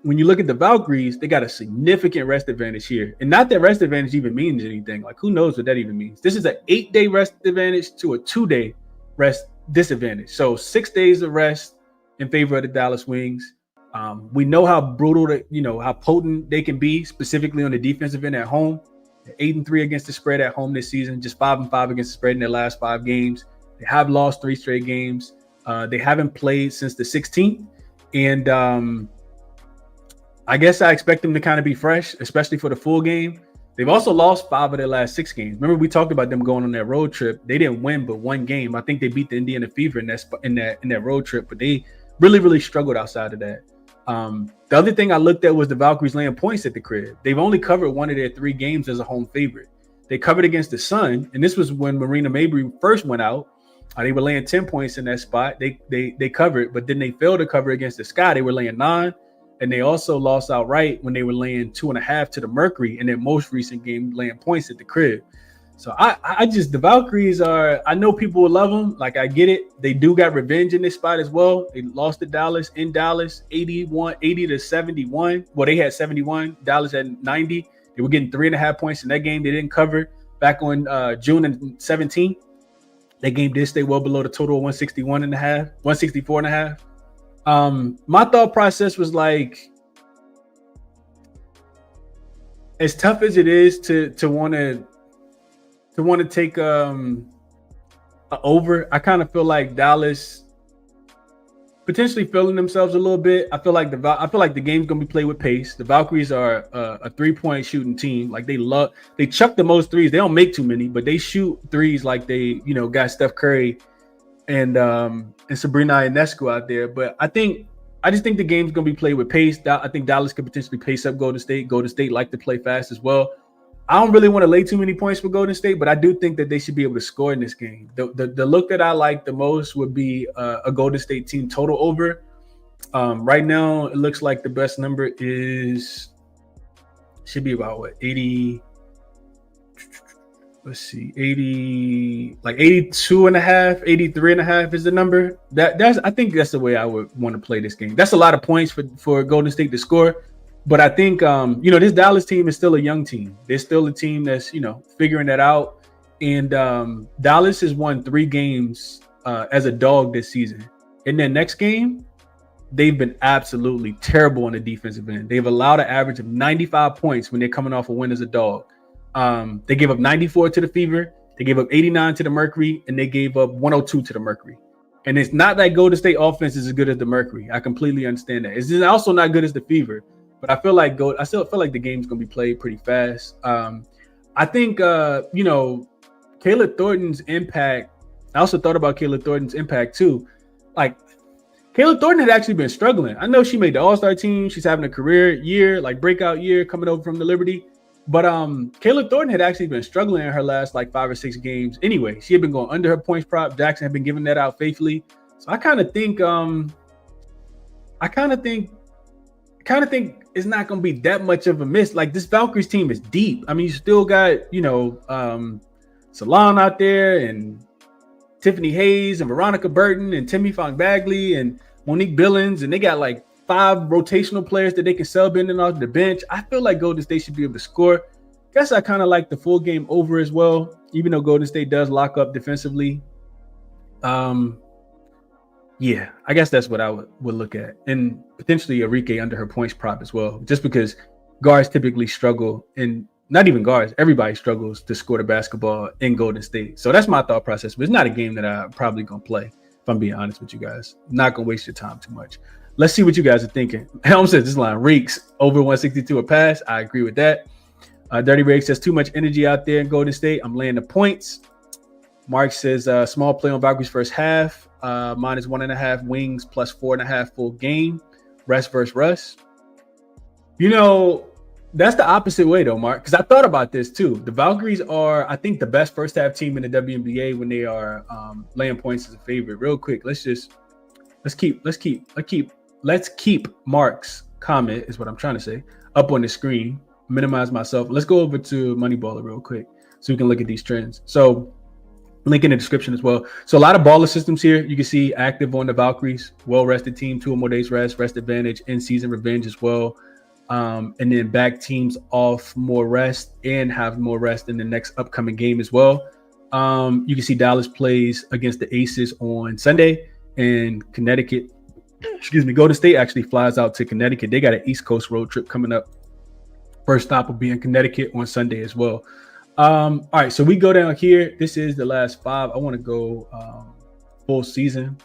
Speaker 1: when you look at the Valkyries, they got a significant rest advantage here. And not that rest advantage even means anything. Like, who knows what that even means? This is an 8-day rest advantage to a 2-day rest disadvantage. So 6 days of rest in favor of the Dallas Wings. We know how brutal, how potent they can be, specifically on the defensive end at home. They're 8-3 against the spread at home this season, just 5-5 against the spread in their last 5 games. They have lost 3 straight games. They haven't played since the 16th. And I guess I expect them to kind of be fresh, especially for the full game. They've also lost 5 of their last 6 games. Remember, we talked about them going on that road trip. They didn't win but 1 game. I think they beat the Indiana Fever in that road trip, but they really, really struggled outside of that. The other thing I looked at was the Valkyries laying points at the crib. They've only covered 1 of their 3 games as a home favorite. They covered against the Sun, and this was when Marina Mabry first went out. They were laying 10 points in that spot. They covered, but then they failed to cover against the Sky. They were laying 9. And they also lost outright when they were laying 2.5 to the Mercury in their most recent game, laying points at the crib. So the Valkyries are, I know people will love them. Like, I get it. They do got revenge in this spot as well. They lost to Dallas in Dallas, 80 to 71. Well, they had 71. Dallas had 90. They were getting 3.5 points in that game. They didn't cover back on June 17th. That game did stay well below the total of 164.5. My thought process was like, as tough as it is to want to take over. I kind of feel like Dallas potentially feeling themselves a little bit. I feel like the game's gonna be played with pace. The Valkyries are a 3-point shooting team. Like they chuck the most threes. They don't make too many, but they shoot threes like they got Steph Curry and Sabrina Ionescu out there. But I just think the game's gonna be played with pace. I think Dallas could potentially pace up Golden State. Golden State like to play fast as well. I don't really want to lay too many points for Golden State, but I do think that they should be able to score in this game. The look that I like the most would be a Golden State team total over. Right now, it looks like the best number should be about 80. Let's see, 80, like 82 and a half, 83 and a half is the number. I think that's the way I would want to play this game. That's a lot of points for Golden State to score. But I think, this Dallas team is still a young team. They're still a team that's, figuring that out. And Dallas has won 3 games as a dog this season. In their next game, they've been absolutely terrible on the defensive end. They've allowed an average of 95 points when they're coming off a win as a dog. They gave up 94 to the Fever. They gave up 89 to the Mercury. And they gave up 102 to the Mercury. And it's not that Golden State offense is as good as the Mercury. I completely understand that. It's also not good as the Fever. But I still feel like the game's gonna be played pretty fast. I think Kayla Thornton's impact. I also thought about Kayla Thornton's impact too. Like Kayla Thornton had actually been struggling. I know she made the All-Star team. She's having a career year, like breakout year, coming over from the Liberty. But Kayla Thornton had actually been struggling in her last like 5 or 6 games. Anyway, she had been going under her points prop. Jackson had been giving that out faithfully. So I kind of think it's not going to be that much of a miss. Like this Valkyries team is deep. I mean, you still got, Salon out there and Tiffany Hayes and Veronica Burton and Timmy Fong Bagley and Monique Billings. And they got like 5 rotational players that they can sub in and off the bench. I feel like Golden State should be able to score. Guess I kind of like the full game over as well, even though Golden State does lock up defensively. Yeah, I guess that's what I would look at. And potentially Enrique under her points prop as well, just because guards typically struggle, and not even guards, everybody struggles to score the basketball in Golden State. So that's my thought process. But it's not a game that I'm probably going to play, if I'm being honest with you guys. I'm not going to waste your time too much. Let's see what you guys are thinking. Helm says this line reeks over 162 a pass. I agree with that. Dirty Rig says too much energy out there in Golden State. I'm laying the points. Mark says small play on Valkyries first half. Minus 1.5 wings plus 4.5 full game. Rest versus Russ. That's the opposite way though, Mark, because I thought about this too. The Valkyries are, I think, the best first half team in the WNBA when they are laying points as a favorite. Real quick, let's keep Mark's comment, is what I'm trying to say, up on the screen. Minimize myself. Let's go over to Moneyballer real quick so we can look at these trends. So link in the description as well. So a lot of baller systems here. You can see active on the Valkyries, well-rested team, 2 or more days rest advantage, in-season revenge as well. And then back teams off more rest and have more rest in the next upcoming game as well. You can see Dallas plays against the Aces on Sunday, and Connecticut, Golden State actually flies out to Connecticut. They got an East Coast road trip coming up. First stop will be in Connecticut on Sunday as well. All right, so we go down here. This is the last 5. I want to go full season,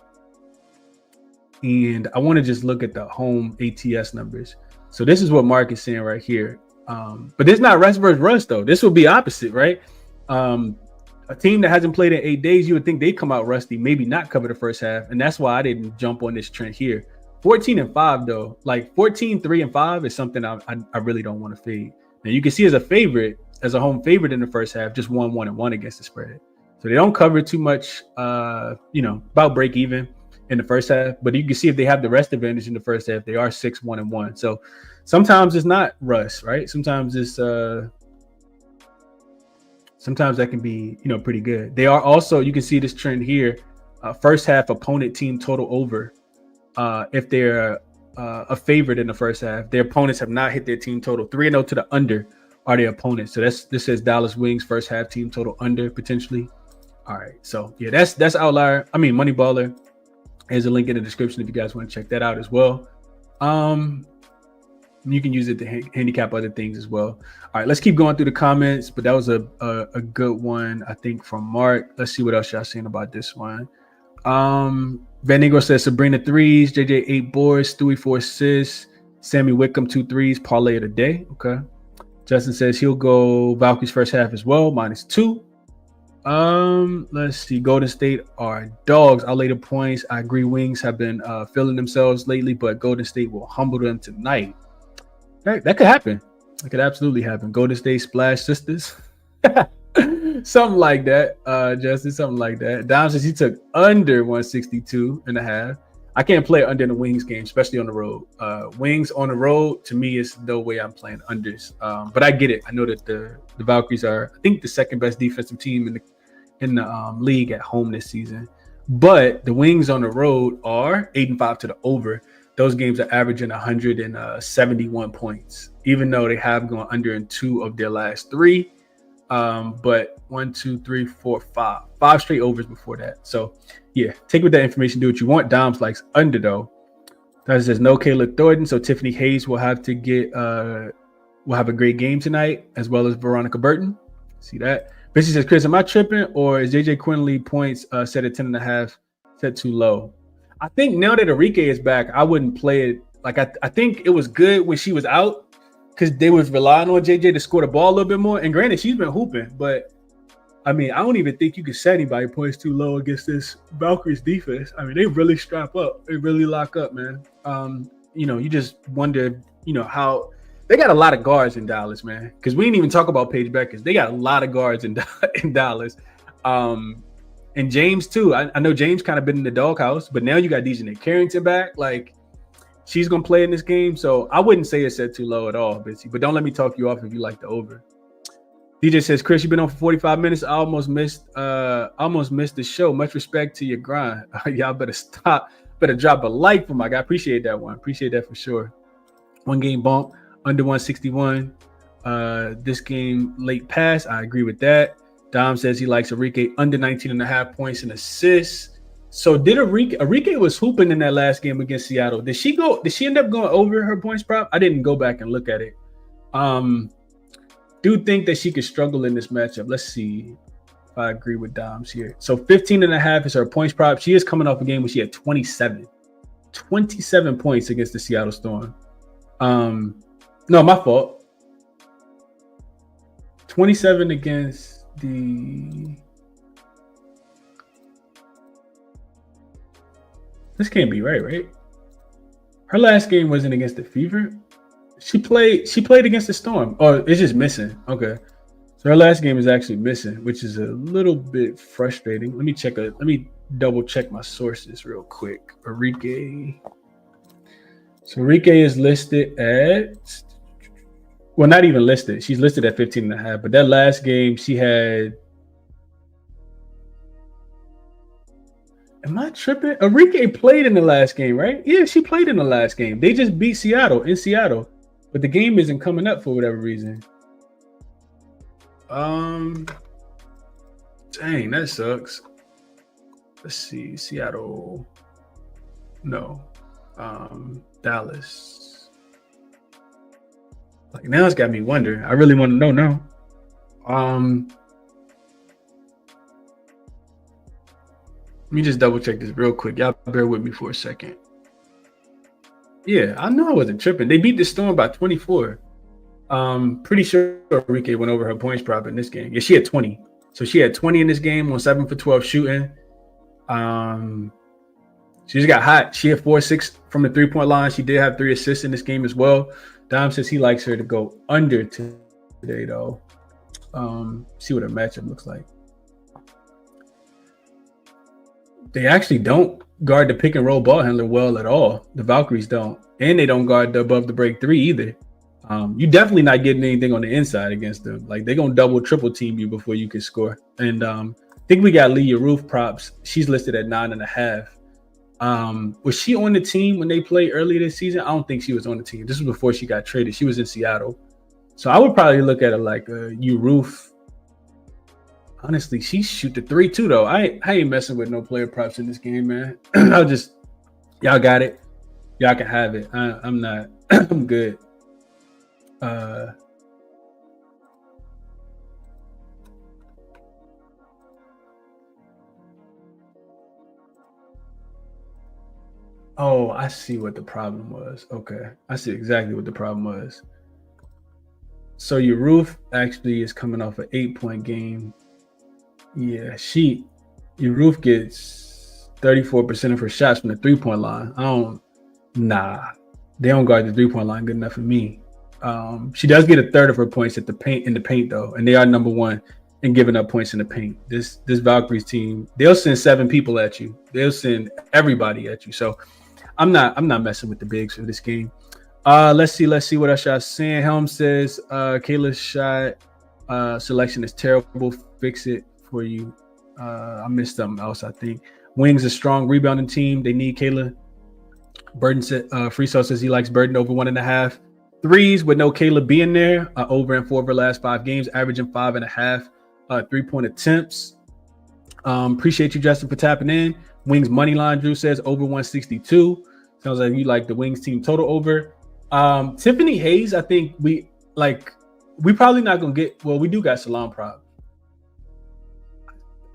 Speaker 1: and I want to just look at the home ATS numbers. So this is what Mark is saying right here. But this is not rest versus Russ though. This will be opposite, right? A team that hasn't played in 8 days, you would think they come out rusty, maybe not cover the first half, and that's why I didn't jump on this trend here. 14-5 though, like 14-3-5 is something I really don't want to fade. Now you can see as a home favorite in the first half, just 1-1-1 against the spread. So they don't cover too much, about break even in the first half. But you can see if they have the rest advantage in the first half, they are 6-1-1. So sometimes it's not Russ, right? Sometimes it's sometimes that can be pretty good. They are also, you can see this trend here, first half opponent team total over. If they're a favorite in the first half, their opponents have not hit their team total. 3-0 to the under are their opponents. So this says Dallas Wings first half team total under potentially. All right, so yeah, that's outlier. I mean Moneyballer. There's a link in the description if you guys want to check that out as well. You can use it to handicap other things as well. All right, let's keep going through the comments, but that was a good one, I think, from Mark. Let's see what else y'all saying about this one. Van Negro says Sabrina 3s, JJ 8 boards, Stewie 4 assists, Sammy Wickham 2 3s, parlay of the day. Okay. Justin says he'll go Valkyries first half as well, -2. Let's see. Golden State are dogs. I'll lay the points. I agree. Wings have been feeling themselves lately, but Golden State will humble them tonight. That could happen. It could absolutely happen. Golden State Splash Sisters. Something like that. Justin, something like that. Dom says he took under 162.5. I can't play under in the Wings game, especially on the road. Wings on the road, to me, is no way I'm playing unders. But I get it. I know that the Valkyries are, I think, the second best defensive team in the league at home this season. But the Wings on the road are 8-5 to the over. Those games are averaging 171 points, even though they have gone under in 2 of their last 3. But 1, 2, 3, 4, 5 straight overs before that. So yeah, take with that information, do what you want. Doms likes under though. That says no Kayla Thornton, so Tiffany Hayes will have to get will have a great game tonight, as well as Veronica Burton. See that. Bissy says, Chris, am I tripping, or is JJ Quinley points set at 10.5 set too low? I think now that Arike is back, I wouldn't play it. Like I think it was good when she was out, because they was relying on JJ to score the ball a little bit more. And granted, she's been hooping, but I mean, I don't even think you can set anybody points too low against this Valkyries defense. I mean, they really strap up. They really lock up, man. You just wonder, how they got a lot of guards in Dallas, man. Because we didn't even talk about Paige Beckers. They got a lot of guards in Dallas. And James too. I know James kind of been in the doghouse, but now you got Dejanay Carrington back. Like, she's going to play in this game. So I wouldn't say it's set too low at all, Bitsy. But don't let me talk you off if you like the over. DJ says, Chris, you've been on for 45 minutes. I almost missed the show. Much respect to your grind. Y'all better stop. Better drop a like for my guy. Appreciate that one. Appreciate that for sure. One game bump, under 161. This game, late pass. I agree with that. Dom says he likes Arike under 19.5 points and assists. So did Arike was hooping in that last game against Seattle. Did she end up going over her points prop? I didn't go back and look at it. Do think that she could struggle in this matchup. Let's see if I agree with Dom's here. So 15.5 is her points prop. She is coming off a game where she had 27 points against the Seattle Storm. No, my fault. 27 against the... This can't be right? Her last game wasn't against the Fever. She played against the Storm. Oh, it's just missing. Okay. So her last game is actually missing, which is a little bit frustrating. Let me double check my sources real quick. Arike. So Arike is listed at, well, not even listed. She's listed at 15.5, but that last game she had. Am I tripping? Arike played in the last game, right? Yeah, she played in the last game. They just beat Seattle in Seattle, but the game isn't coming up for whatever reason. Dang, that sucks. Let's see, Seattle. No, Dallas. Like, now it's got me wondering. I really want to know now. Let me just double check this real quick. Y'all bear with me for a second. Yeah, I know I wasn't tripping. They beat the Storm by 24. Pretty sure Arike went over her points prop in this game. Yeah, she had 20. So she had 20 in this game on 7 for 12 shooting. She just got hot. She had 4-6 from the 3-point line. She did have 3 assists in this game as well. Dom says he likes her to go under today, though. See what her matchup looks like. They actually don't guard the pick and roll ball handler well at all. The Valkyries don't. And they don't guard the above the break 3 either. You definitely not getting anything on the inside against them. Like, they're going to double, triple team you before you can score. And I think we got Leah Roof props. She's listed at 9.5. Was she on the team when they played earlier this season? I don't think she was on the team. This was before she got traded. She was in Seattle. So I would probably look at it like Roof. Honestly, she shoot the 3 too, though. I ain't messing with no player props in this game, man. Y'all got it. Y'all can have it. I'm not. I'm good. Oh, I see what the problem was. Okay, I see exactly what the problem was. So your roof actually is coming off an 8-point game. Yeah, your roof gets 34% of her shots from the 3-point line. They don't guard the 3-point line good enough for me. She does get a third of her points in the paint though, and they are number one in giving up points in the paint. This Valkyries team, they'll send 7 people at you. They'll send everybody at you. So I'm not messing with the bigs for this game. Let's see what else y'all saying. Helm says Kayla's shot selection is terrible. Fix it for you. I missed something else, I think. Wings a strong rebounding team. They need Kayla. Burden said Freestyle says he likes Burden over 1.5 threes with no Kayla being there. Over in 4 of her last 5 games, averaging 5.5 3-point attempts. Appreciate you, Justin, for tapping in. Wings money line, Drew says over 162. Sounds like you like the Wings team total over. Tiffany Hayes, I think we probably not gonna get. Well, we do got Salam prop.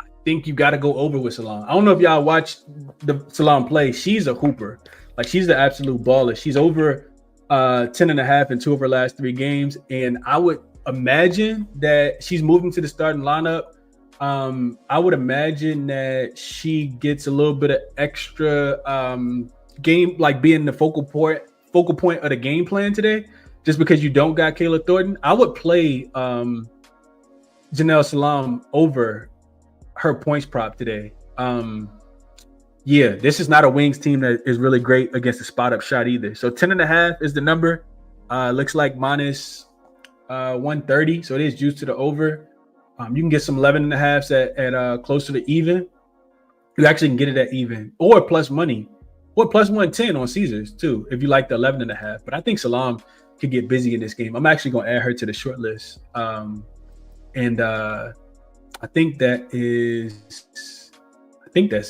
Speaker 1: I think you got to go over with Salam. I don't know if y'all watched the Salam play. She's a hooper. Like, she's the absolute baller. She's over 10.5 in 2 of her last 3 games, and I would imagine that she's moving to the starting lineup. I would imagine that she gets a little bit of extra game, like being the focal point of the game plan today, just because you don't got Kayla Thornton. I would play Janelle Salam over her points prop today. Yeah, this is not a Wings team that is really great against the spot up shot either. So 10.5 is the number. Looks like minus 130. So it is juiced to the over. You can get some 11.5s at closer to even. You actually can get it at even or plus money. Or plus 110 on Caesars too, if you like the 11.5. But I think Salam could get busy in this game. I'm actually going to add her to the short list. And I think that's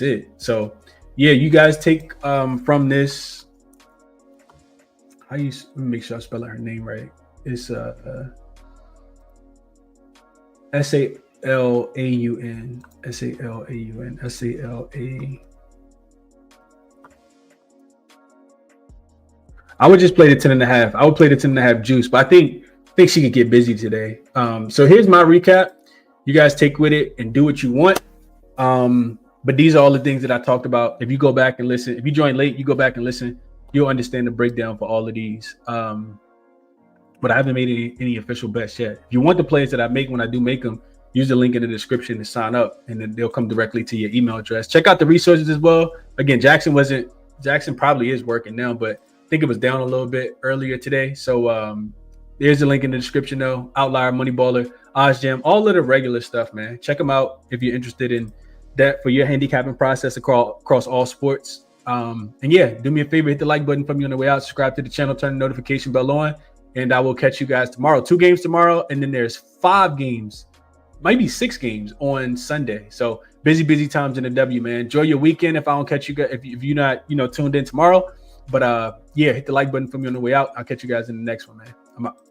Speaker 1: it. So yeah, you guys take from this. Let me make sure I spell her name right. It's S-A-L-A-U-N. S-A-L-A-U-N. S-A-L-A. I would just play the 10.5. I would play the 10.5 juice, but I think she could get busy today. So here's my recap. You guys take with it and do what you want. But these are all the things that I talked about. If you go back and listen, if you join late, you go back and listen, you'll understand the breakdown for all of these. But I haven't made any official bets yet. If you want the plays that I make when I do make them, use the link in the description to sign up, and then they'll come directly to your email address. Check out the resources as well. Again, Jackson probably is working now, but I think it was down a little bit earlier today. So there's a link in the description though. Outlier, Money Baller, OzJam, all of the regular stuff, man. Check them out if you're interested in that for your handicapping process across all sports. And yeah, do me a favor, hit the like button from you on the way out, subscribe to the channel, turn the notification bell on, and I will catch you guys tomorrow. 2 games tomorrow, and then there's 5 games, might be 6 games on Sunday. So busy times in the W, man. Enjoy your weekend. If I don't catch you guys, if you're not, tuned in tomorrow. But yeah, hit the like button for me on the way out. I'll catch you guys in the next one, man. I'm out.